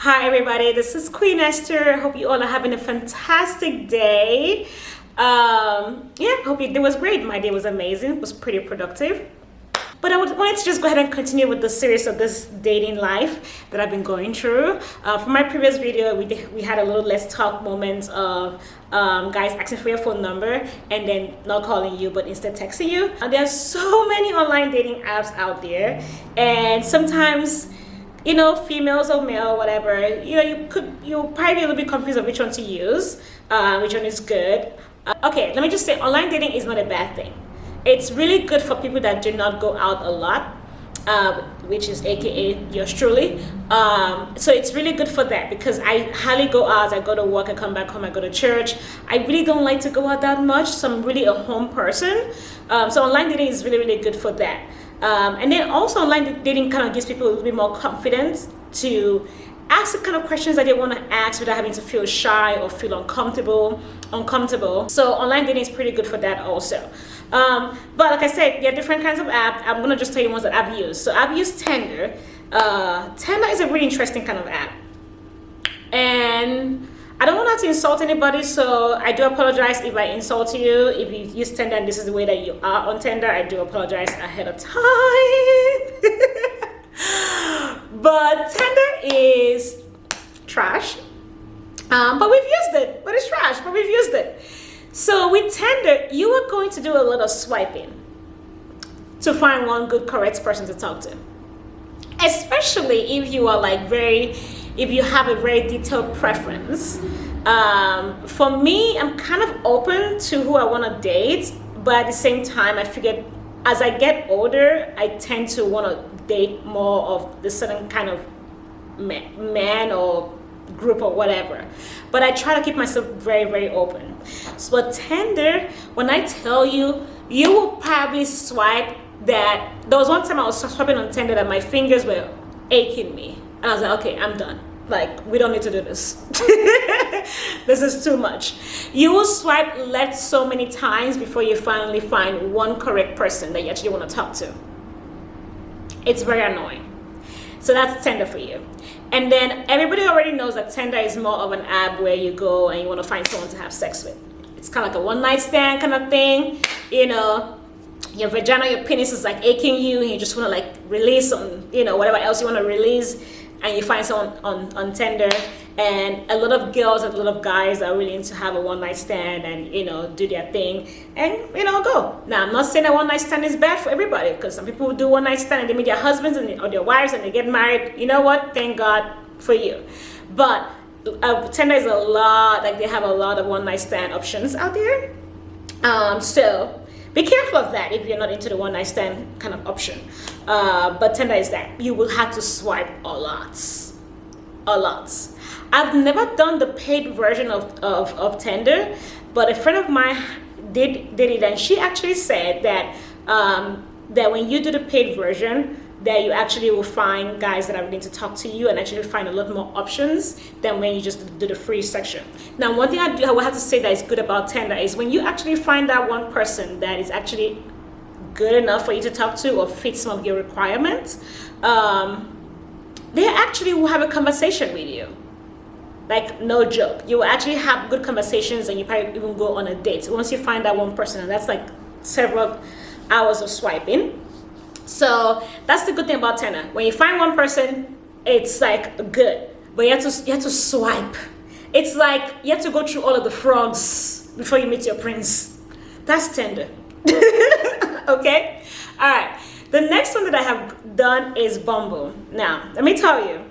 Hi everybody, this is Queen Esther. I hope you all are having a fantastic day. Hope your day was great. My day was amazing. It was pretty productive. But wanted to just go ahead and continue with the series of this dating life that I've been going through. From my previous video, we had a little let's talk moment of guys asking for your phone number and then not calling you but instead texting you. And there are so many online dating apps out there, and sometimes females or male, whatever, you'll probably be a little bit confused of which one to use, which one is good. Okay, let me just say, online dating is not a bad thing. It's really good for people that do not go out a lot, which is AKA yours truly. So it's really good for that because I hardly go out. I go to work, I come back home, I go to church. I really don't like to go out that much, so I'm really a home person. So online dating is really, really good for that. And then also online dating kind of gives people a little bit more confidence to ask the kind of questions that they want to ask without having to feel shy or feel uncomfortable. So online dating is pretty good for that also. But like I said, there are different kinds of apps. I'm going to just tell you ones that I've used. So I've used Tinder. Tinder is a really interesting kind of app. And I don't want to insult anybody, so I do apologize if I insult you. If you use Tinder and this is the way that you are on Tinder, I do apologize ahead of time. But Tinder is trash. But we've used it. But it's trash, but we've used it. So with Tinder, you are going to do a lot of swiping to find one good, correct person to talk to. Especially if you are if you have a very detailed preference. For me, I'm kind of open to who I want to date, but at the same time, I figured as I get older, I tend to want to date more of the certain kind of man or group or whatever. But I try to keep myself very, very open. So Tinder, when I tell you, you will probably swipe that. There was one time I was swiping on Tinder that my fingers were aching me. And I was like, okay, I'm done. Like, we don't need to do this. This is too much. You will swipe left so many times before you finally find one correct person that you actually want to talk to. It's very annoying. So that's Tinder for you. And then everybody already knows that Tinder is more of an app where you go and you want to find someone to have sex with. It's kind of like a one-night stand kind of thing. Your vagina, your penis is like aching you and you just want to release on, whatever else you want to release. And you find someone on Tinder, and a lot of girls and a lot of guys are willing to have a one-night stand and do their thing and go. Now, I'm not saying that one-night stand is bad for everybody, because some people do one-night stand and they meet their husbands or their wives and they get married. You know what? Thank God for you. But Tinder is a lot, they have a lot of one-night stand options out there. So be careful of that if you're not into the one-night stand kind of option. But Tinder is that. You will have to swipe a lot. I've never done the paid version of Tinder, but a friend of mine did it, and she actually said that that when you do the paid version, that you actually will find guys that are willing to talk to you and actually find a lot more options than when you just do the free section. Now, one thing I will have to say that is good about Tinder is when you actually find that one person that is actually good enough for you to talk to or fits some of your requirements, they actually will have a conversation with you. No joke. You will actually have good conversations and you probably even go on a date once you find that one person, and that's several hours of swiping. So that's the good thing about Tinder. When you find one person, it's good, but you have to swipe. It's you have to go through all of the frogs before you meet your prince. That's Tinder. Okay? All right. The next one that I have done is Bumble. Now, let me tell you,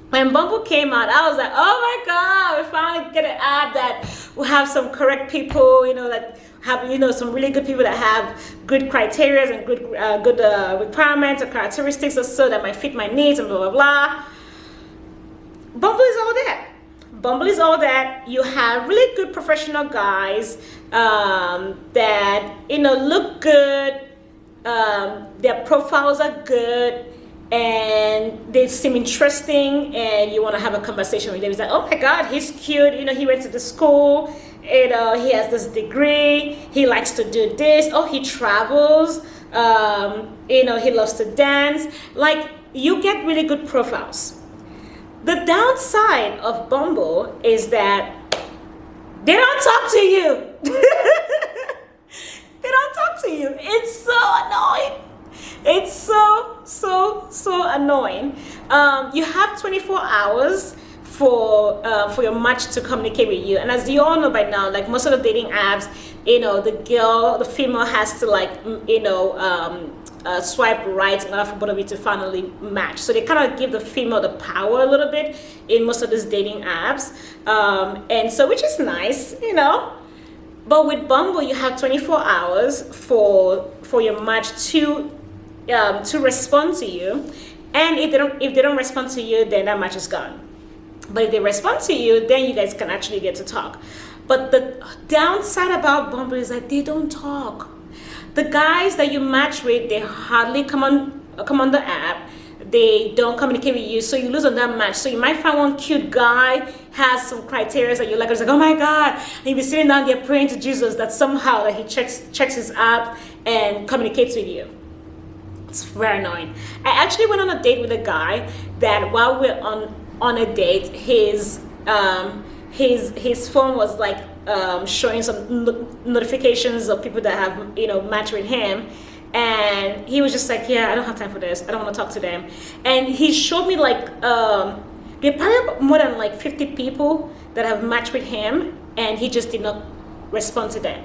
when Bumble came out, I was like, oh my God, we finally get an app that will have some correct people, that have, some really good people that have good criteria and good requirements or characteristics or so that might fit my needs and blah, blah, blah. Bumble is all that. Bumble is all that. You have really good professional guys that, look good. Their profiles are good. And they seem interesting, and you want to have a conversation with them. It's like, oh my God, he's cute. He went to the school. He has this degree. He likes to do this. Oh, he travels. He loves to dance. You get really good profiles. The downside of Bumble is that they don't talk to you. They don't talk to you. It's so annoying. It's so annoying. You have 24 hours for your match to communicate with you, and as you all know by now, like most of the dating apps, the female has to swipe right in order for both of you to finally match. So they kind of give the female the power a little bit in most of these dating apps, and so which is nice. But with Bumble, you have 24 hours for your match to respond to you, and if they don't respond to you, then that match is gone. But if they respond to you, then you guys can actually get to talk. But the downside about Bumble is that they don't talk. The guys that you match with, they hardly come on the app. They don't communicate with you, so you lose on that match. So you might find one cute guy has some criteria that you like. It's like, oh my God, and you'll be sitting down there praying to Jesus that somehow that he checks his app and communicates with you. It's very annoying. I actually went on a date with a guy that while we're on a date, his phone was like showing some notifications of people that have matched with him. And he was just like, yeah, I don't have time for this. I don't want to talk to them. And he showed me like, there probably more than like 50 people that have matched with him, and he just did not respond to them.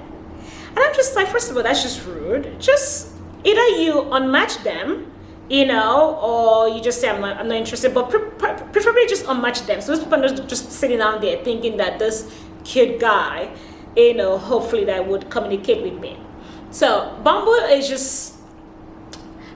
And I'm just like, first of all, that's just rude. Just either you unmatch them, or you just say, I'm not interested, but preferably just unmatch them. So those people are just sitting down there thinking that this cute guy, hopefully that would communicate with me. So Bumble is just,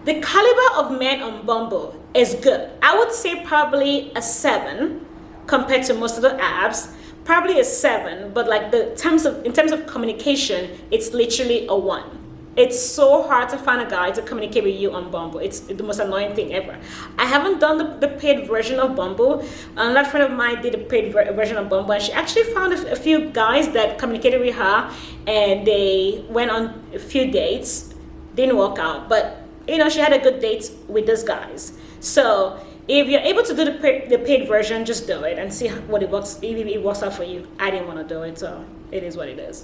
the caliber of men on Bumble is good. I would say probably a 7 compared to most of the apps. Probably a 7, but like in terms of communication, it's literally a 1. It's so hard to find a guy to communicate with you on Bumble. It's the most annoying thing ever. I haven't done the paid version of Bumble. Another friend of mine did a paid version of Bumble, and she actually found a few guys that communicated with her, and they went on a few dates. Didn't work out, but she had a good date with those guys. So if you're able to do the paid version, just do it and see what it works. If it works out for you. I didn't want to do it, so it is what it is.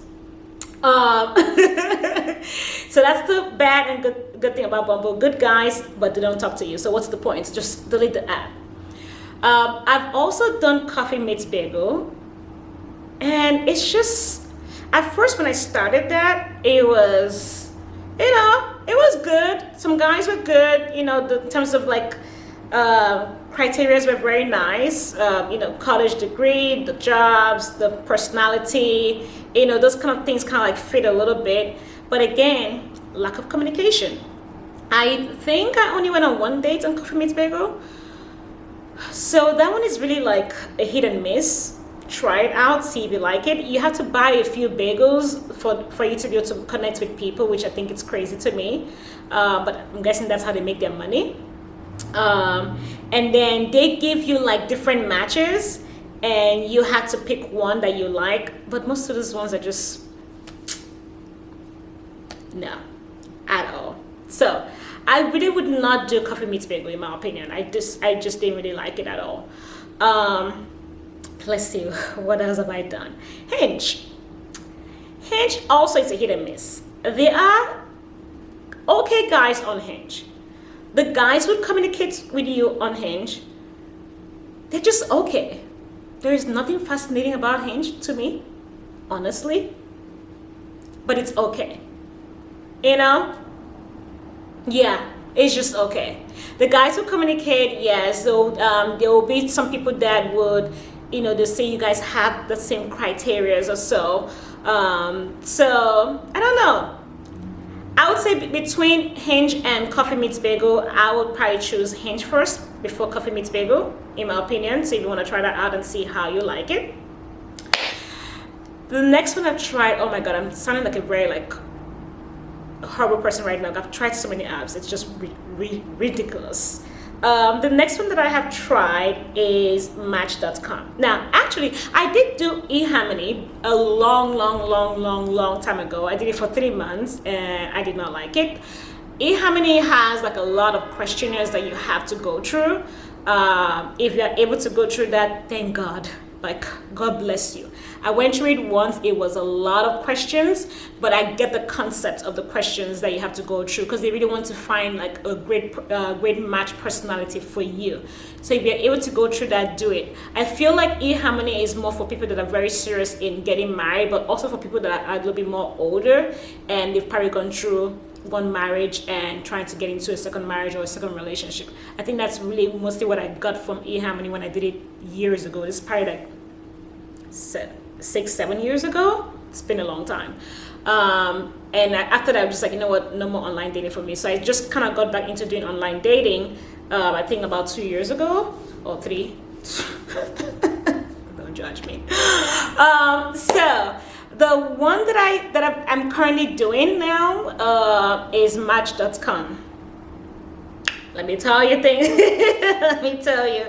So that's the bad and good thing about Bumble. Good guys, but they don't talk to you. So what's the point? Just delete the app. I've also done Coffee Meets Bagel, and it's just, at first when I started that, it was, it was good. Some guys were good. In terms of like criteria were very nice. College degree, the jobs, the personality, those kind of things kind of like fit a little bit. But again, lack of communication. I think I only went on one date on Coffee Meets Bagel. So that one is really like a hit and miss. Try it out, see if you like it. You have to buy a few bagels for you to be able to connect with people, which I think is crazy to me. But I'm guessing that's how they make their money. And then they give you like different matches, and you have to pick one that you like. But most of those ones are just no, at all. So I really would not do Coffee Meets Bagel in my opinion. I just didn't really like it at all. Let's see, what else have I done? Hinge also is a hit and miss. There are okay guys on Hinge. The guys who communicate with you on Hinge, they're just okay. There is nothing fascinating about Hinge to me, honestly. But it's okay. Yeah, it's just okay. The guys who communicate, yeah, so there will be some people that would, they say you guys have the same criteria or so. So, I don't know. I would say between Hinge and Coffee Meets Bagel, I would probably choose Hinge first before Coffee Meets Bagel, in my opinion. So if you want to try that out and see how you like it. The next one I've tried, oh my God, I'm sounding like a very horrible person right now. I've tried so many apps. It's just ridiculous. The next one that I have tried is Match.com. Now, actually, I did do eHarmony a long time ago. I did it for 3 months, and I did not like it. eHarmony has like a lot of questionnaires that you have to go through. If you're able to go through that, thank God. Like, God bless you. I went through it once. It was a lot of questions, but I get the concept of the questions that you have to go through, because they really want to find like a great match personality for you. So if you're able to go through that, do it. I feel like e-harmony is more for people that are very serious in getting married, but also for people that are a little bit more older and they've probably gone through one marriage and trying to get into a second marriage or a second relationship. I think that's really mostly what I got from eHarmony when I did it years ago. This is probably like 6-7 years ago. It's been a long time. After that, I was just like, you know what, no more online dating for me. So I just kind of got back into doing online dating, I think about 2 years ago or 3. Don't judge me. So the one that I'm currently doing now is Match.com. Let me tell you things. Let me tell you.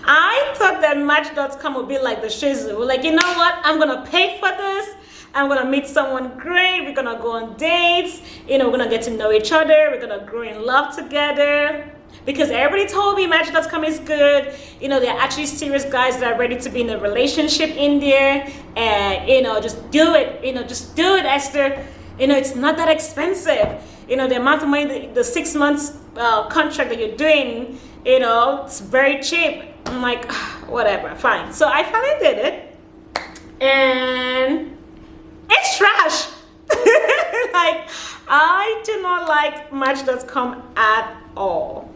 I thought that Match.com would be like the shizu. Like, you know what? I'm going to pay for this. I'm going to meet someone great. We're going to go on dates. We're going to get to know each other. We're going to grow in love together. Because everybody told me Match.com is good. There are actually serious guys that are ready to be in a relationship in there. And, just do it. Just do it, Esther. It's not that expensive. The amount of money, the 6 months contract that you're doing, it's very cheap. I'm like, whatever, fine. So I finally did it. And it's trash. Like, I do not like Match.com at all.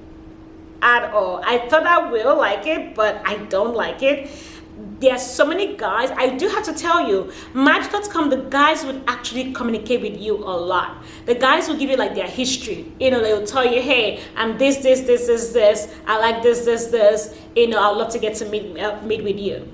At all. I thought I will like it, but I don't like it. There's so many guys. I do have to tell you, Match.com, the guys would actually communicate with you a lot. The guys will give you like their history. They will tell you, hey, I'm this. I like this. I'd love to get to meet with you.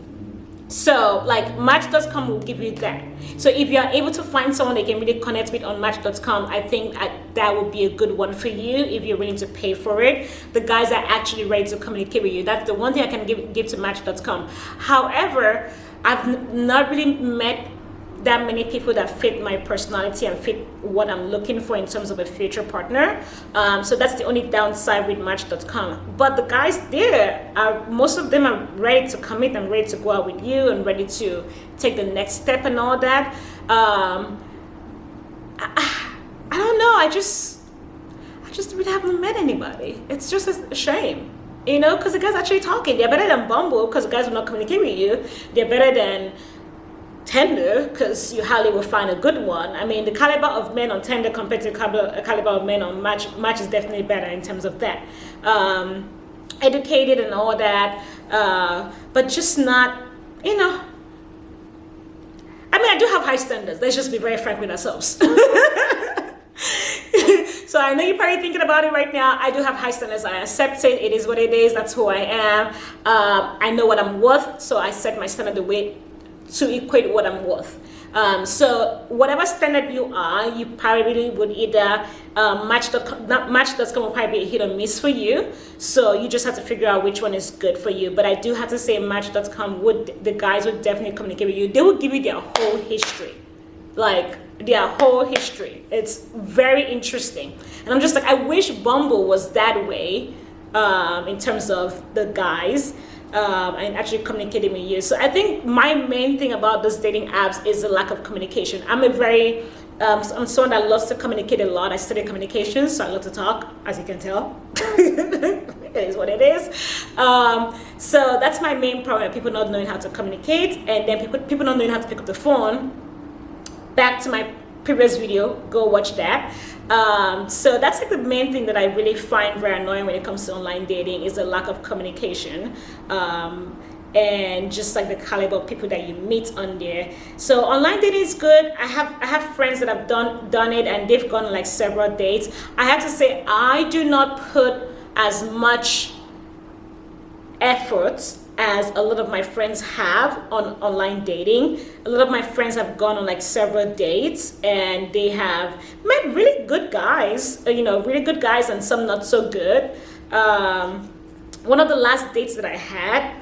So like Match.com will give you that. So if you're able to find someone that you can really connect with on Match.com, I think that would be a good one for you if you're willing to pay for it. The guys are actually ready to communicate with you. That's the one thing I can give to Match.com. However, I've not really met that many people that fit my personality and fit what I'm looking for in terms of a future partner. So that's the only downside with Match.com. But the guys there, most of them are ready to commit and ready to go out with you and ready to take the next step and all that. I don't know. I just really haven't met anybody. It's just a shame. Because the guys are actually talking. They're better than Bumble because the guys will not communicate with you. They're better than Tinder because you hardly will find a good one. I mean, the caliber of men on Tinder compared to the caliber of men on Match is definitely better in terms of that. Educated and all that, but just not, I mean, I do have high standards. Let's just be very frank with ourselves. So I know you're probably thinking about it right now. I do have high standards. I accept it. It is what it is. That's who I am. I know what I'm worth, so I set my standard the way to equate what I'm worth. So whatever standard you are, you probably would either Match.com will probably be a hit or miss for you. So you just have to figure out which one is good for you. But I do have to say Match.com the guys would definitely communicate with you. They would give you their whole history. Like their whole history. It's very interesting. And I'm just like, I wish Bumble was that way in terms of the guys. And actually communicating with you. So I think my main thing about those dating apps is the lack of communication. I'm I'm someone that loves to communicate a lot. I study communications, so I love to talk, as you can tell. It is what it is. So that's my main problem, people not knowing how to communicate, and then people not knowing how to pick up the phone. Back to my previous video, go watch that. So that's like the main thing that I really find very annoying when it comes to online dating is the lack of communication, and just like the caliber of people that you meet on there. So online dating is good. I have friends that have done it and they've gone on like several dates. I have to say I do not put as much effort as a lot of my friends have on online dating. A lot of my friends have gone on like several dates and they have met really good guys, really good guys and some not so good. One of the last dates that I had,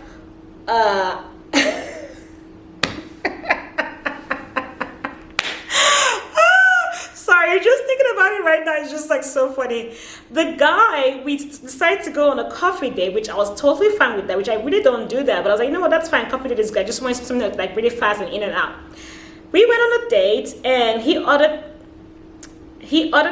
sorry, just thinking about it right now is just like was so funny. The guy, we decided to go on a coffee date, which I was totally fine with that, which I really don't do that. But I was like, you know what, that's fine. Coffee date is good. I just wanted something that's like really fast and in and out. We went on a date and he ordered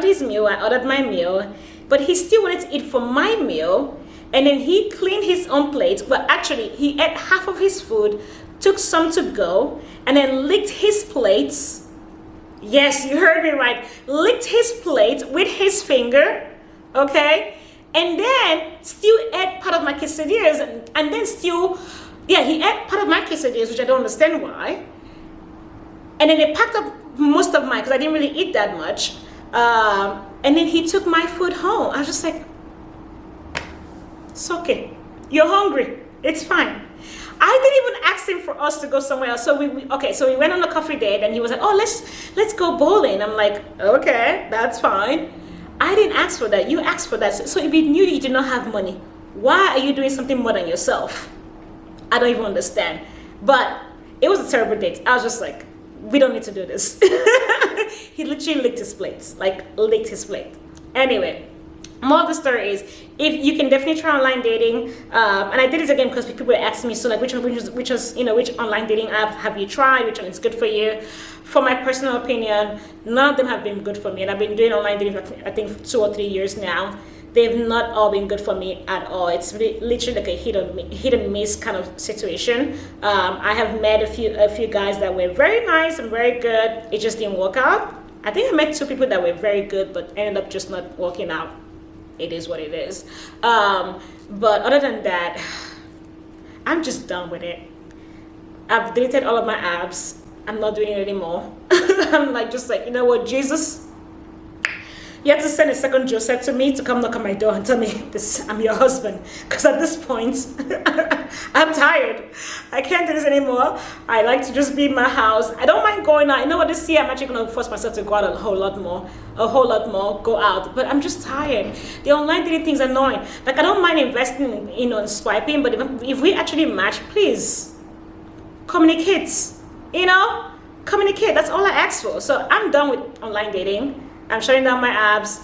his meal. I ordered my meal, but he still wanted to eat from my meal. And then he cleaned his own plate. Well, actually, he ate half of his food, took some to go, and then licked his plates. Yes, you heard me right. Licked his plate with his finger, okay? And then still ate part of my quesadillas, and then still, yeah, he ate part of my quesadillas, which I don't understand why. And then they packed up most of mine, because I didn't really eat that much. And then he took my food home. I was just like, it's okay. You're hungry. It's fine. I didn't even ask him for us to go somewhere else. So we went on a coffee date, and he was like, oh, let's go bowling. I'm like, okay, that's fine. I didn't ask for that. You asked for that. So if you knew you did not have money, why are you doing something more than yourself? I don't even understand. But it was a terrible date. I was just like, we don't need to do this. He literally licked his plate. Anyway, more of the story is, if you can definitely try online dating, and I did it again because people were asking me, so like which online dating app have you tried, which one is good for you? For my personal opinion, none of them have been good for me, and I've been doing online dating for I think 2 or 3 years now. They've not all been good for me at all. It's really, literally like a hit and miss kind of situation. I have met a few guys that were very nice and very good. It just didn't work out. I think I met 2 people that were very good but ended up just not working out. It is what it is. But other than that, I'm just done with it. I've deleted all of my apps. I'm not doing it anymore. I'm like, just like, you know what, Jesus? You have to send a second Joseph to me to come knock on my door and tell me this, I'm your husband. Because at this point, I'm tired. I can't do this anymore. I like to just be in my house. I don't mind going out. You know what, this year I'm actually going to force myself to go out a whole lot more, go out. But I'm just tired. The online dating thing's annoying. Like, I don't mind investing in swiping, but if we actually match, please, communicate. Communicate. That's all I ask for. So I'm done with online dating. I'm shutting down my apps,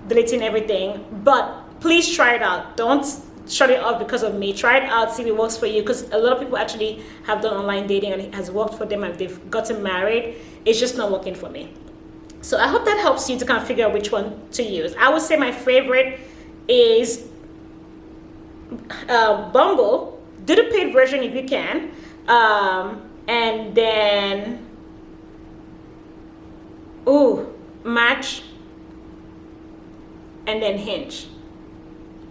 deleting everything, but please try it out. Don't shut it off because of me. Try it out, see if it works for you, because a lot of people actually have done online dating and it has worked for them and they've gotten married. It's just not working for me. So I hope that helps you to kind of figure out which one to use. I would say my favorite is Bumble. Do the paid version if you can. And then, Match, and then Hinge.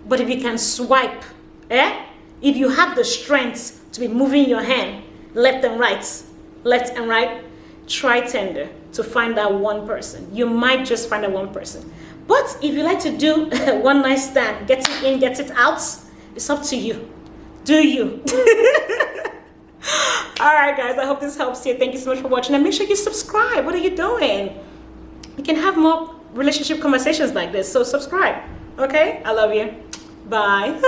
But if you can swipe, if you have the strength to be moving your hand left and right, try Tinder to find that one person. You might just find that one person. But if you like to do one night stand, get it in, get it out, it's up to you. Do you? All right, guys, I hope this helps you. Thank you so much for watching, and make sure you subscribe. What are you doing? We can have more relationship conversations like this, so subscribe. Okay? I love you. Bye.